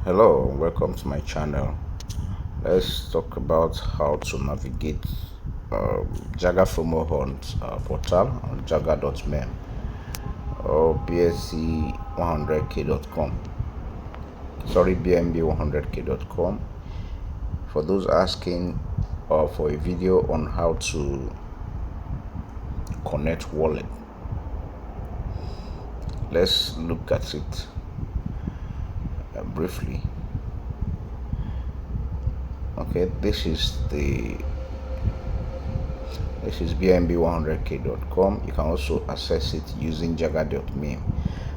Hello, welcome to my channel. Let's talk about how to navigate Jager FOMO Hunt portal on Jager.meme or BSC100k.com. Sorry, BNB100k.com. For those asking for a video on how to connect wallet, let's look at it briefly. Okay, this is BNB100k.com. You can also access it using Jager.meme.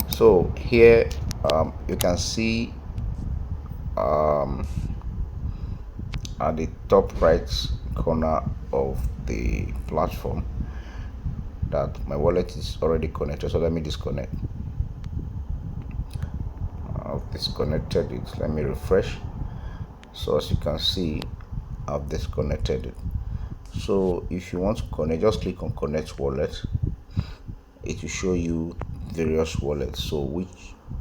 So here you can see at the top right corner of the platform that my wallet is already connected. So let me disconnect. I've disconnected it. Let me refresh. So as you can see, I've disconnected it. So if you want to connect, just click on connect wallet. It will show you various wallets. So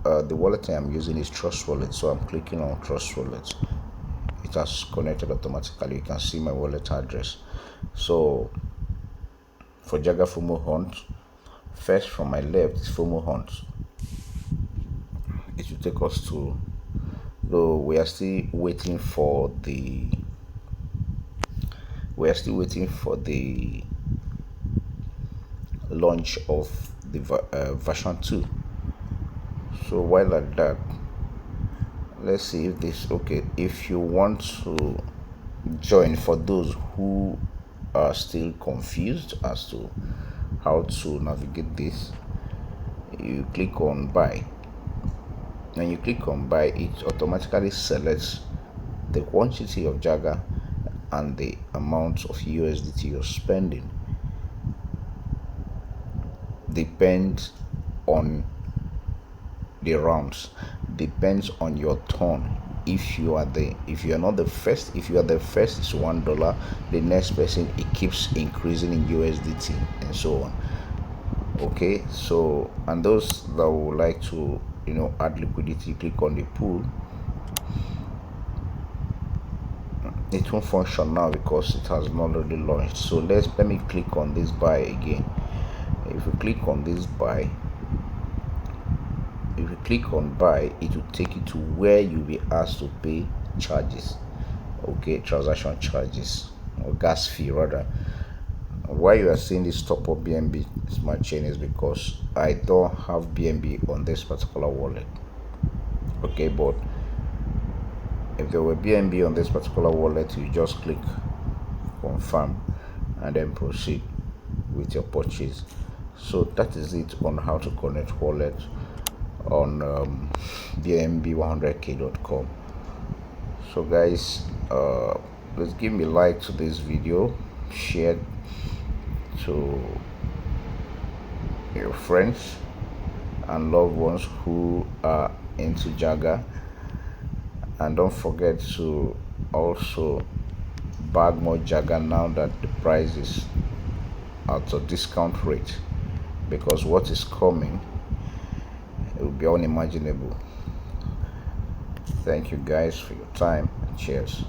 the wallet I am using is Trust Wallet, so I'm clicking on Trust Wallet. It has connected automatically. You can see my wallet address. So for Jager FOMO Hunt, first from my left is FOMO Hunt. It will take us to, though we are still waiting for the launch of the version 2. So while at that, let's see if this okay. If you want to join, for those who are still confused as to how to navigate this, you click on buy. When you click on buy, it automatically selects the quantity of Jager and the amount of USDT you're spending. Depends on the rounds, depends on your turn. If you are not the first, if you are the first, it's $1. The next person, it keeps increasing in USDT and so on. Okay, so and those that would like to add liquidity, click on the pool. It won't function now because it has not already launched. So let me click on this buy again. If you click on this buy, if you click on buy, it will take you to where you'll be asked to pay charges. Okay, transaction charges or gas fee rather. Why you are seeing this top up BNB smart chain is because I don't have BNB on this particular wallet. Okay, but if there were BNB on this particular wallet, you just click confirm and then proceed with your purchase. So that is it on how to connect wallet on BNB100k.com. So guys, please give me a like to this video, share to your friends and loved ones who are into Jager, and don't forget to also bag more Jager now that the price is at a discount rate, because what is coming, it will be unimaginable. Thank you guys for your time. Cheers.